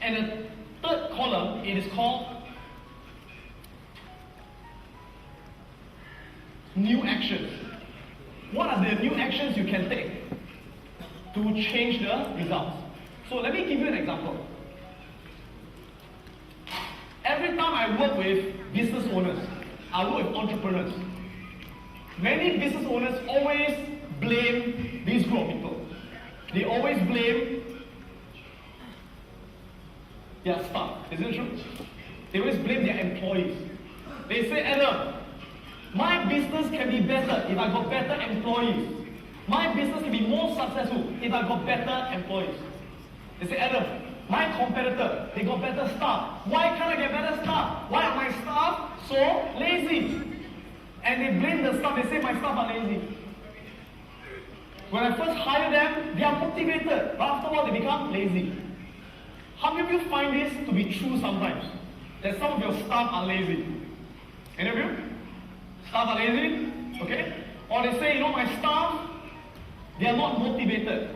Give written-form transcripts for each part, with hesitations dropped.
And the third column, it is called new actions. What are the new actions you can take to change the results? So let me give you an example. Every time I work with business owners, I work with entrepreneurs, many business owners always blame these group of people. They always blame their staff. Isn't it true? They always blame their employees. They say, Adam, my business can be better if I got better employees. My business can be more successful if I got better employees. They say, Adam, my competitor, they got better staff. Why can't I get better staff? Why are my staff so lazy? And they blame the staff. They say my staff are lazy. When I first hire them, they are motivated, but after a while they become lazy. How many of you find this to be true sometimes? That some of your staff are lazy? Any of you? Staff are lazy? Okay? Or they say, my staff, they are not motivated.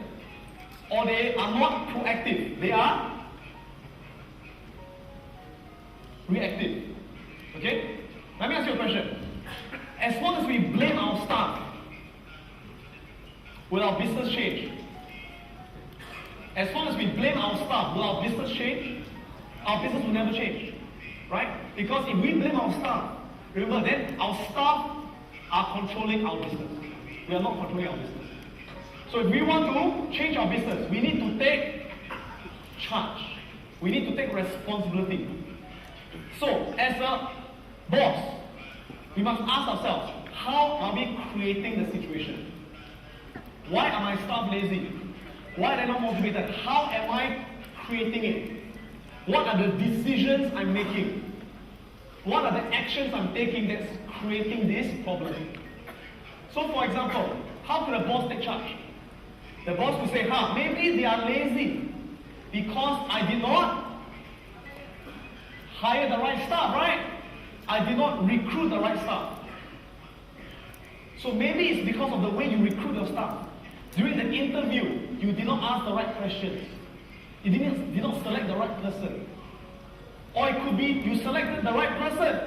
Or they are not proactive. They are reactive. Okay? Let me ask you a question. As long as we blame our staff, will our business change? As long as we blame our staff, will our business change? Our business will never change. Right? Because if we blame our staff, remember then our staff are controlling our business. We are not controlling our business. So if we want to change our business, we need to take charge. We need to take responsibility. So as a boss, we must ask ourselves, how are we creating the situation? Why are my staff lazy? Why are they not motivated? How am I creating it? What are the decisions I'm making? What are the actions I'm taking that's creating this problem? So for example, how could a boss take charge? The boss would say, maybe they are lazy because I did not hire the right staff, right? I did not recruit the right staff. So maybe it's because of the way you recruit your staff. During the interview, you did not ask the right questions. You did not select the right person. Or it could be you selected the right person,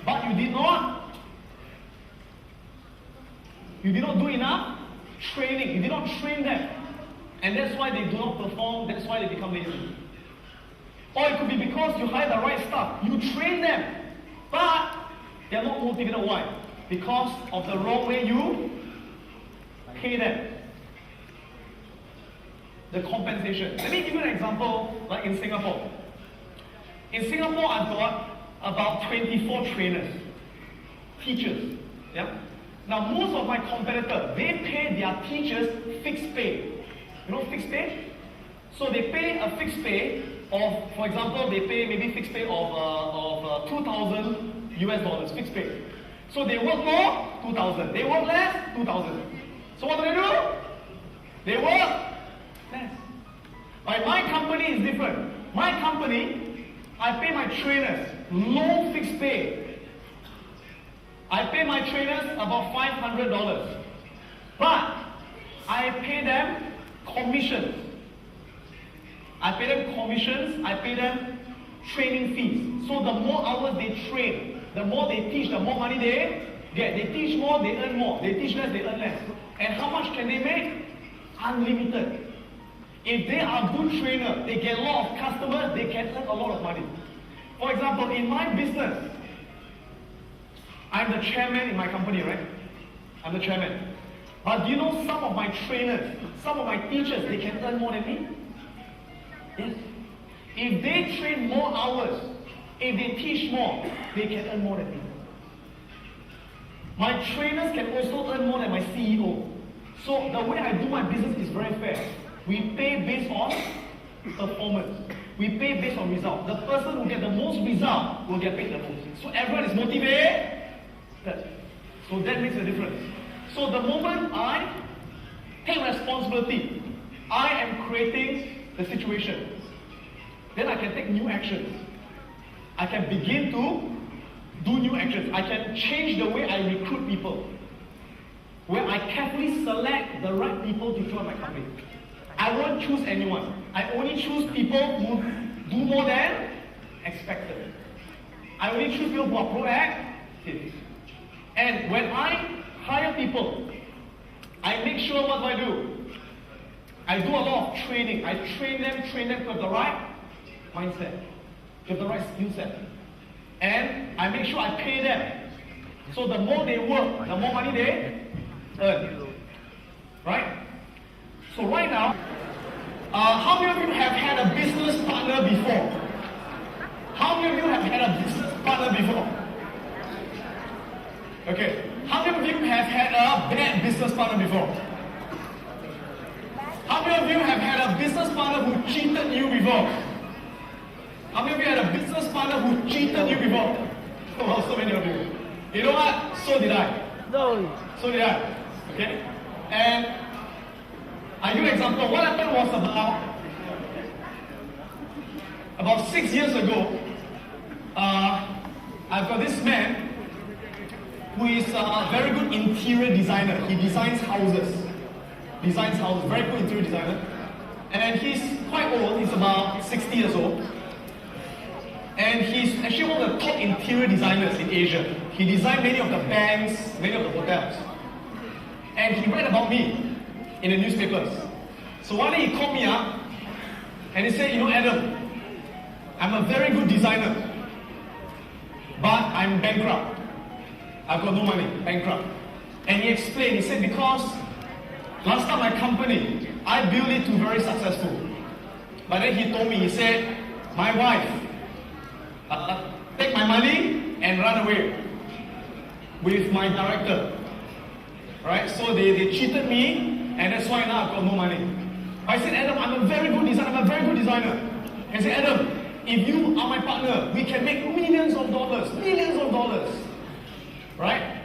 but you did not do enough training. You did not train them. And that's why they do not perform. That's why they become lazy. Or it could be because you hire the right staff. You train them, but they are not motivated. Why? Because of the wrong way you pay them. The compensation. Let me give you an example, like in Singapore. In Singapore, I've got about 24 trainers, teachers. Yeah. Now, most of my competitors, they pay their teachers fixed pay. You know fixed pay? So they pay a fixed pay of, for example, they pay maybe fixed pay of 2,000 US dollars, fixed pay. So they work more, 2,000. They work less, 2,000. So what do? They work less. But my company is different. My company, I pay my trainers low fixed pay. I pay my trainers about $500. But I pay them commissions. I pay them commissions, I pay them training fees. So the more hours they train, the more they teach, the more money they get. They teach more, they earn more. They teach less, they earn less. And how much can they make? Unlimited. If they are a good trainer, they get a lot of customers, they can earn a lot of money. For example, in my business, I'm the chairman in my company, right? I'm the chairman. But do you know some of my trainers, some of my teachers, they can earn more than me? Yes. If they train more hours, if they teach more, they can earn more than me. My trainers can also earn more than my CEO. So the way I do my business is very fair. We pay based on performance. We pay based on result. The person who gets the most result will get paid the most. So everyone is motivated. So that makes a difference. So the moment I take responsibility, I am creating the situation. Then I can take new actions. I can begin to do new actions. I can change the way I recruit people. Where I carefully select the right people to join my company. I won't choose anyone. I only choose people who do more than expected. I only choose people who are proactive. And when I hire people, I make sure what do I do? I do a lot of training. I train them to have the right mindset, to have the right skill set. And I make sure I pay them. So the more they work, the more money they earn. Right? So right now, how many of you have had a business partner before? How many of you have had a business partner before? Okay. How many of you have had a bad business partner before? How many of you have had a business partner who cheated you before? How many of you had a business partner who cheated you before? Oh, so many of you. You know what? So did I. No. So did I. Okay? And I give an example. What happened was about 6 years ago, I've got this man who is a very good interior designer. He designs houses. Very good interior designer. And he's quite old. He's about 60 years old. And he's actually one of the top interior designers in Asia. He designed many of the banks, many of the hotels. And he read about me in the newspapers. So one day he called me up and he said, you know, Adam, I'm a very good designer, but I'm bankrupt. I've got no money, bankrupt. And he explained, he said, because last time my company, I built it to very successful. But then he told me, he said, my wife, take my money and run away with my director. Right? So they cheated me, and that's why now I've got no money. I said, Adam, I'm a very good designer. And I said, Adam, if you are my partner, we can make millions of dollars. Right?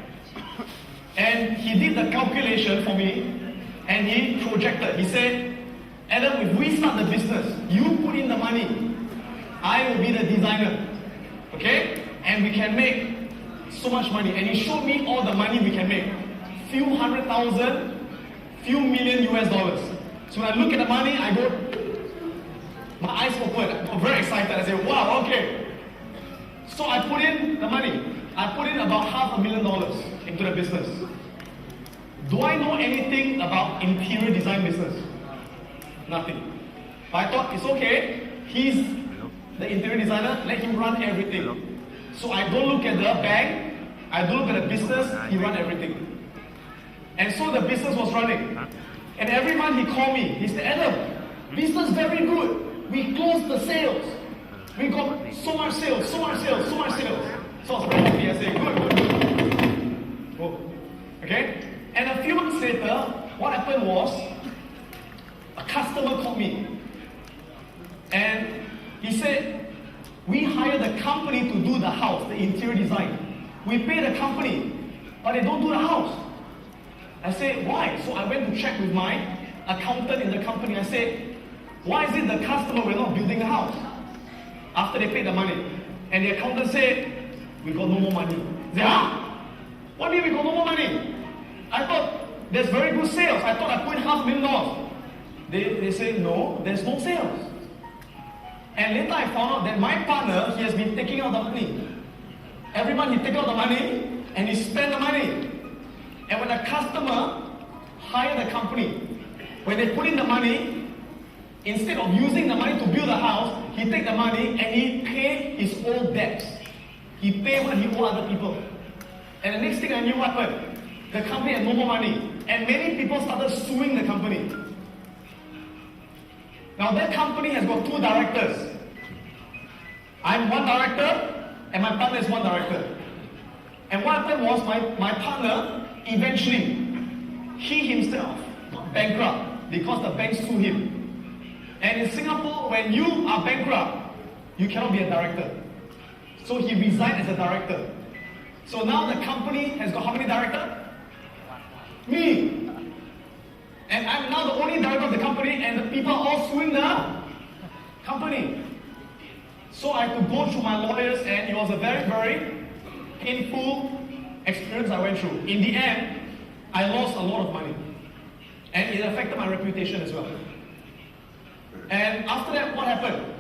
And he did the calculation for me, and he projected. He said, Adam, if we start the business, you put in the money, I will be the designer. Okay? And we can make so much money. And he showed me all the money we can make. Few $100,000, few million US dollars. So when I look at the money, I go, my eyes open. I'm very excited. I say, wow, okay. So I put in the money. I put in about $500,000 into the business. Do I know anything about interior design business? Nothing. But I thought it's okay. He's the interior designer. Let him run everything. So I don't look at the bank. I don't look at the business. He run everything. And so the business was running. And every month he called me. He said, Adam, business very good. We closed the sales. We got so much sales. So I was very happy. I said, good. Oh. Okay? And a few months later, what happened was, a customer called me. And he said, we hired the company to do the house, the interior design. We pay the company, but they don't do the house. I said, why? So I went to check with my accountant in the company. I said, why is it the customer we're not building a house after they paid the money? And the accountant said, we got no more money. I said, huh? What do you mean we got no more money? I thought there's very good sales. I thought I put in $500,000. They say, no, there's no sales. And later I found out that my partner, he has been taking out the money. Every month he takes out the money and he spends the money. And when a customer hires the company, when they put in the money, instead of using the money to build a house, he takes the money and he pays his old debts. He pays what he owes other people. And the next thing I knew what happened, the company had no more money. And many people started suing the company. Now that company has got two directors. I'm one director and my partner is one director. And what happened was my partner, eventually, he himself got bankrupt because the bank sued him. And in Singapore, when you are bankrupt, you cannot be a director. So he resigned as a director. So now the company has got how many directors? Me. And I'm now the only director of the company, and the people are all suing the company. So I had to go through my lawyers, and it was a very, very painful experience I went through. In the end, I lost a lot of money. And it affected my reputation as well. And after that, what happened?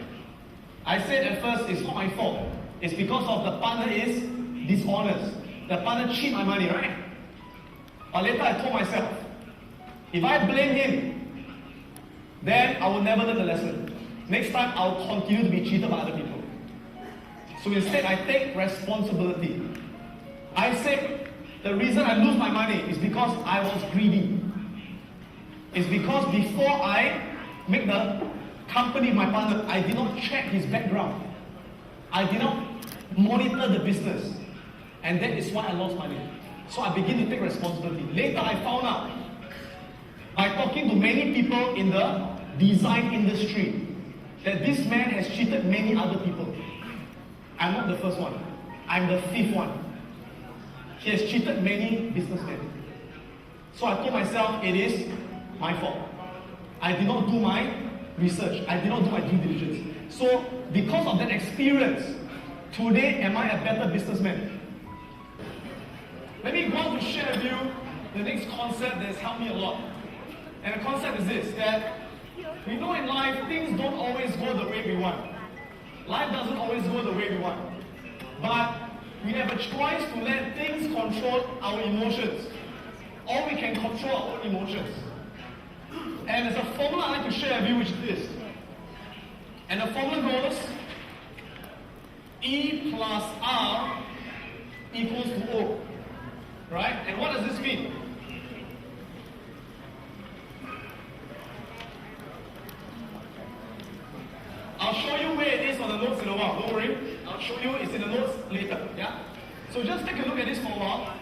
I said at first, it's not my fault. It's because of the partner is dishonest. The partner cheat my money, right? But later I told myself, if I blame him, then I will never learn the lesson. Next time I will continue to be cheated by other people. So instead I take responsibility. I said, the reason I lose my money is because I was greedy. It's because before I make the company my partner, I did not check his background. I did not monitor the business. And that is why I lost money. So I begin to take responsibility. Later I found out, by talking to many people in the design industry, that this man has cheated many other people. I'm not the first one. I'm the fifth one. He has cheated many businessmen. So I told myself, it is my fault. I did not do my research. I did not do my due diligence. So because of that experience, today am I a better businessman? Let me go on to share with you the next concept that has helped me a lot. And the concept is this, that we know in life things don't always go the way we want. Life doesn't always go the way we want. But we have a choice to let things control our emotions. Or we can control our own emotions. And there's a formula I'd like to share with you, which is this. And the formula goes E plus R equals to O. Right? And what does this mean? I'll show you where it is on the notes in a while. Don't worry. I'll show you it's in the notes later. Yeah? So just take a look at this for a while.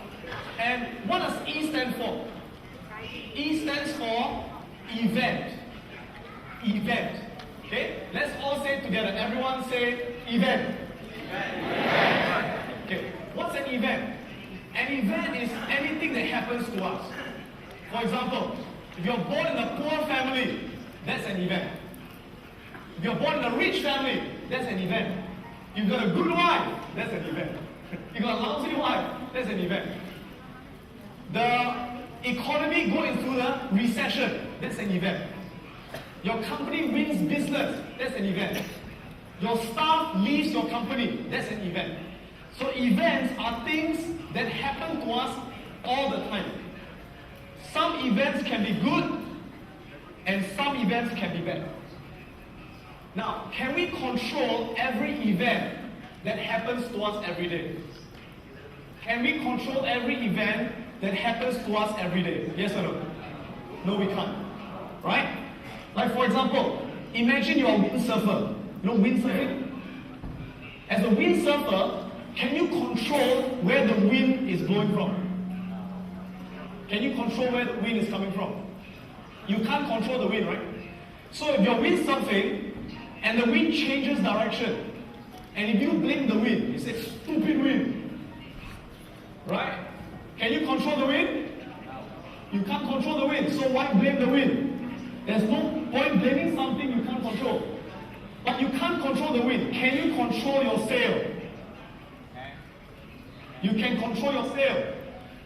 And what does E stand for? E stands for event. Event. Okay? Let's all say it together. Everyone say event. Event. Okay. What's an event? An event is anything that happens to us. For example, if you're born in a poor family, that's an event. If you're born in a rich family, that's an event. You've got a good wife, that's an event. You've got a lousy wife, that's an event. The economy going through the recession, that's an event. Your company wins business, that's an event. Your staff leaves your company, that's an event. So events are things that happen to us all the time. Some events can be good, and some events can be bad. Now, can we control every event that happens to us every day? Can we control every event that happens to us every day? Yes or no? No, we can't. Right? Like for example, imagine you're a windsurfer. You know windsurfing? As a windsurfer, can you control where the wind is blowing from? Can you control where the wind is coming from? You can't control the wind, right? So if you're windsurfing and the wind changes direction, and if you blame the wind, you say, stupid wind, right? Can you control the wind? You can't control the wind, so why blame the wind? There's no point blaming something you can't control. But you can't control the wind. Can you control your sail? You can control your sail.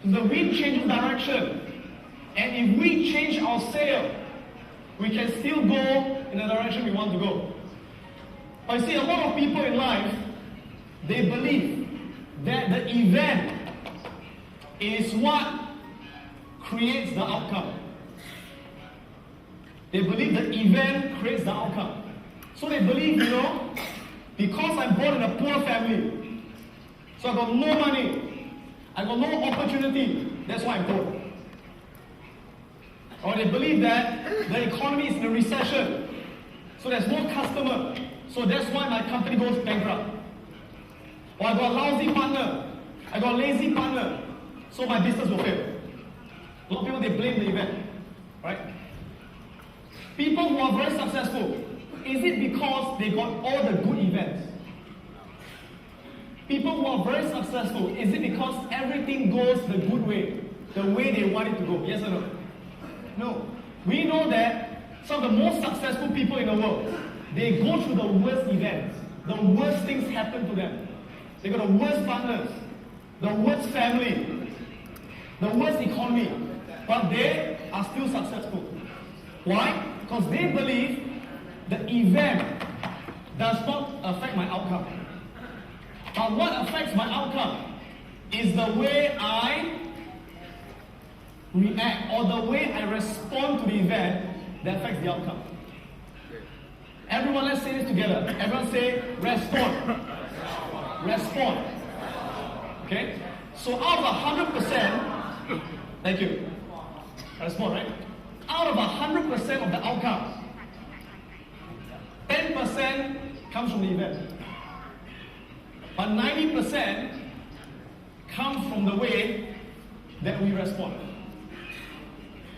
The wind changes direction. And if we change our sail, we can still go in the direction we want to go. But you see, a lot of people in life, they believe that the event is what creates the outcome. They believe the event creates the outcome. So they believe, because I'm born in a poor family, so I got no money, I got no opportunity, that's why I'm poor. Or they believe that the economy is in a recession, so there's no customer, so that's why my company goes bankrupt. Or I got a lousy partner, I got a lazy partner, so my business will fail. A lot of people, they blame the event, right? People who are very successful, is it because they got all the good events? People who are very successful, is it because everything goes the good way, the way they want it to go? Yes or no? No. We know that some of the most successful people in the world, they go through the worst events. The worst things happen to them. They got the worst partners, the worst family, the worst economy, but they are still successful. Why? Because they believe the event does not outcome. But what affects my outcome is the way I react or the way I respond to the event that affects the outcome. Everyone, let's say this together. Everyone say, respond. Respond. Okay? So out of 100%, thank you. Respond, right? Out of 100% of the outcomes, 10% comes from the event. But 90% comes from the way that we respond.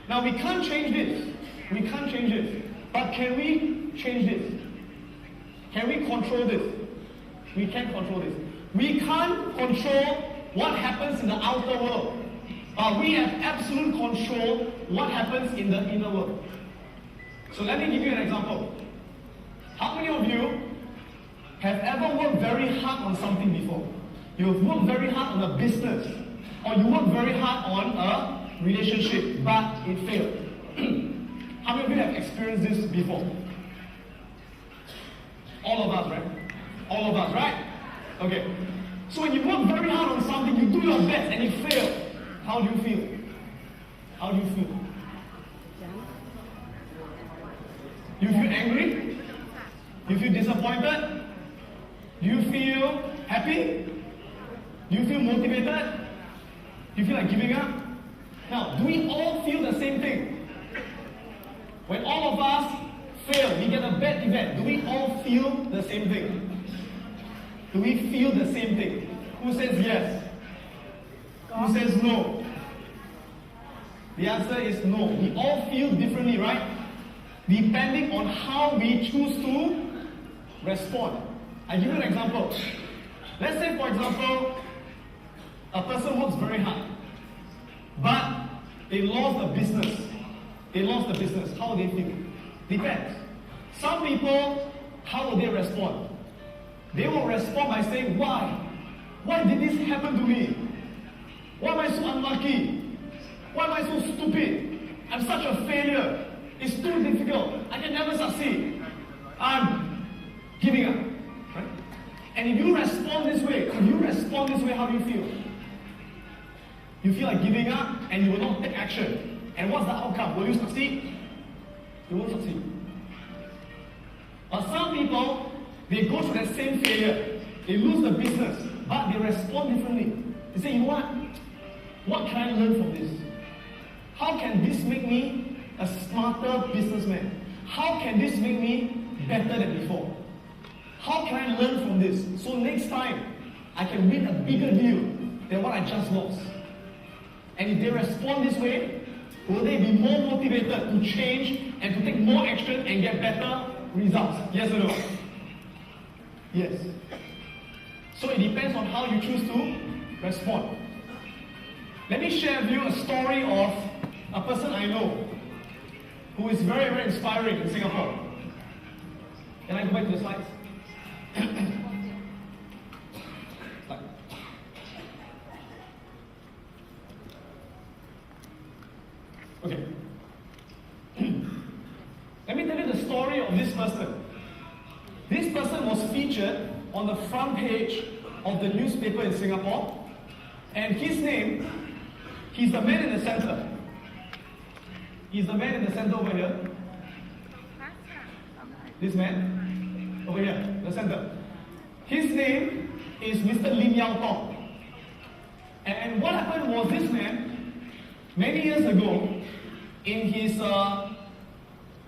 Now we can't change this. We can't change this. But can we change this? Can we control this? We can control this. We can't control what happens in the outer world. But we have absolute control what happens in the inner world. So let me give you an example. How many of you have ever worked very hard on something before? You've worked very hard on a business, or you worked very hard on a relationship, but it failed. How many of you have experienced this before? All of us, right? All of us, right? Okay. So when you work very hard on something, you do your best and it fails. How do you feel? How do you feel? You feel angry? You feel disappointed? Do you feel happy? Do you feel motivated? Do you feel like giving up? Now, do we all feel the same thing? When all of us fail, we get a bad event, do we all feel the same thing? Do we feel the same thing? Who says yes? Who says no? The answer is no. We all feel differently, right? Depending on how we choose to respond. I'll give you an example. Let's say, for example, a person works very hard, but they lost the business. They lost the business. How will they feel? Depends. Some people, how will they respond? They will respond by saying, why? Why did this happen to me? Why am I so unlucky? Why am I so stupid? I'm such a failure. It's too difficult. I can never succeed. I'm giving up. Right? And if you respond this way, how do you feel? You feel like giving up and you will not take action. And what's the outcome? Will you succeed? You won't succeed. But some people, they go through that same failure. They lose the business, but they respond differently. They say, you know what? What can I learn from this? How can this make me a smarter businessman? How can this make me better than before? How can I learn from this? So next time, I can win a bigger deal than what I just lost. And if they respond this way, will they be more motivated to change and to take more action and get better results? Yes or no? Yes. So it depends on how you choose to respond. Let me share with you a story of a person I know who is very, very inspiring in Singapore. Can I go back to the slides? Okay. Let me tell you the story of this person. This person was featured on the front page of the newspaper in Singapore, and his name, he's the man in the center. He's the man in the center over here. This man, over here, the center. His name is Mr. Lim Yao Tong. And what happened was this man, many years ago, in his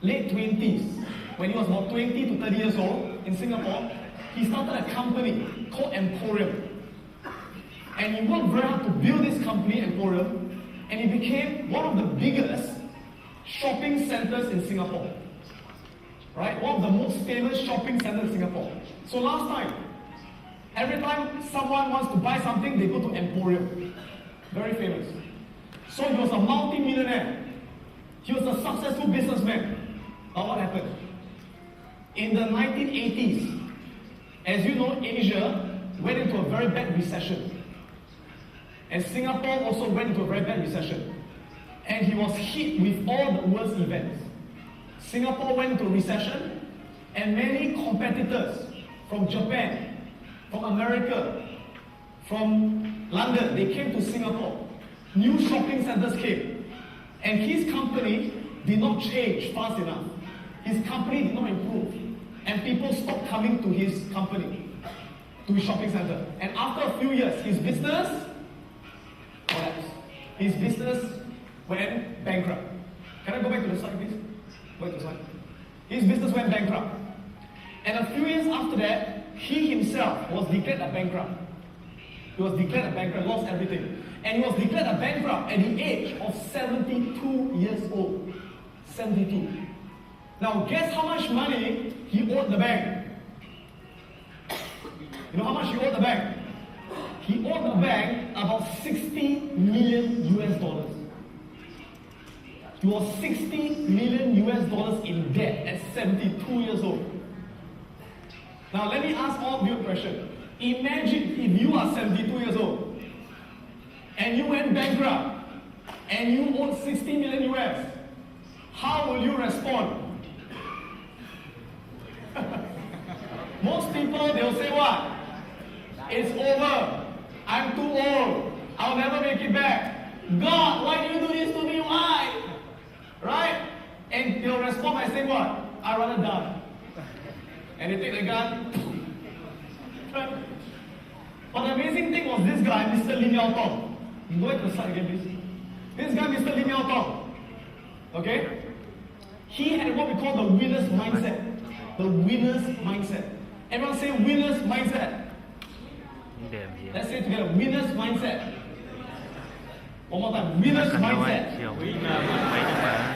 late 20s, when he was about 20 to 30 years old in Singapore, he started a company called Emporium. And he worked very hard to build this company, Emporium, and it became one of the biggest shopping centers in Singapore. Right? One of the most famous shopping centers in Singapore. So last time, every time someone wants to buy something, they go to Emporium. Very famous. So he was a multi-millionaire. He was a successful businessman. But what happened? In the 1980s, as you know, Asia went into a very bad recession. And Singapore also went into a very bad recession. And he was hit with all the worst events. Singapore went into recession, and many competitors from Japan, from America, from London, they came to Singapore. New shopping centers came. And his company did not change fast enough. His company did not improve. And people stopped coming to his company, to his shopping center. And after a few years, his business collapsed. His business went bankrupt. Can I go back to the slide, please? Go back to the slide. His business went bankrupt. And a few years after that, he himself was declared a bankrupt. He was declared a bankrupt, lost everything. And he was declared a bankrupt at the age of 72 years old. 72. Now, guess how much money he owed the bank? You know how much he owed the bank? He owed the bank about 60 million US dollars. He was 60 million US dollars in debt at 72 years old. Now, let me ask all of you a question. Imagine if you are 72 years old and you went bankrupt and you owed 60 million US. How will you respond? Most people, they'll say what? It's over. I'm too old. I'll never make it back. God, why do you do this to me? Why? Right? And they'll respond by saying what? I'd rather die. And they take the gun. But the amazing thing was this guy, Mr. Lim Yao Tong. Go ahead to the slide again, please. This guy, Mr. Lim Yao Tong. Okay? He had what we call the winner's mindset. The winner's mindset. Everyone say winner's mindset. Let's say it together. Winner's mindset. One more time. Winner's mindset.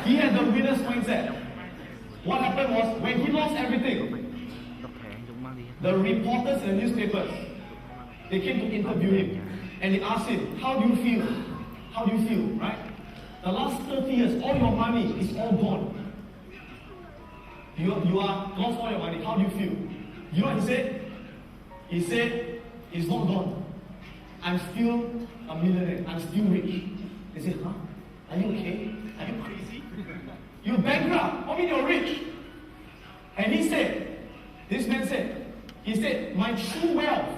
He had the winner's mindset. What happened was, when he lost everything, the reporters in the newspapers, they came to interview him. And they asked him, how do you feel? How do you feel, right? The last 30 years, all your money is all gone. You are lost all your money. How do you feel? You know what he said? He said, it's not gone. I'm still a millionaire. I'm still rich. They said, huh? Are you okay? Are you crazy? You're bankrupt. What do you mean you're rich? And he said, this man said, he said, my true wealth,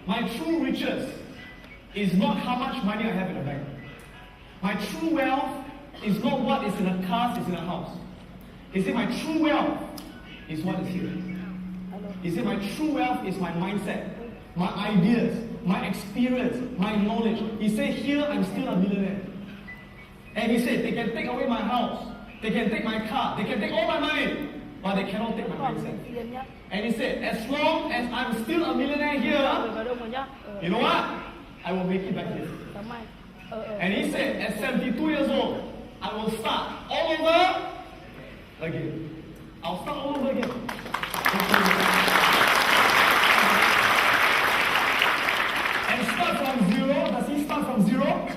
my true riches is not how much money I have in the bank. My true wealth is not what is in a car, is in a house. He said, my true wealth is what is here. He said, my true wealth is my mindset, my ideas, my experience, my knowledge. He said, here I'm still a millionaire. And he said, they can take away my house, they can take my car, they can take all my money, but they cannot take my mindset. And he said, as long as I'm still a millionaire here, you know what? I will make it back here. And he said, at 72 years old, I will start all over again. I'll start all over again. And start from zero. Does he start from zero?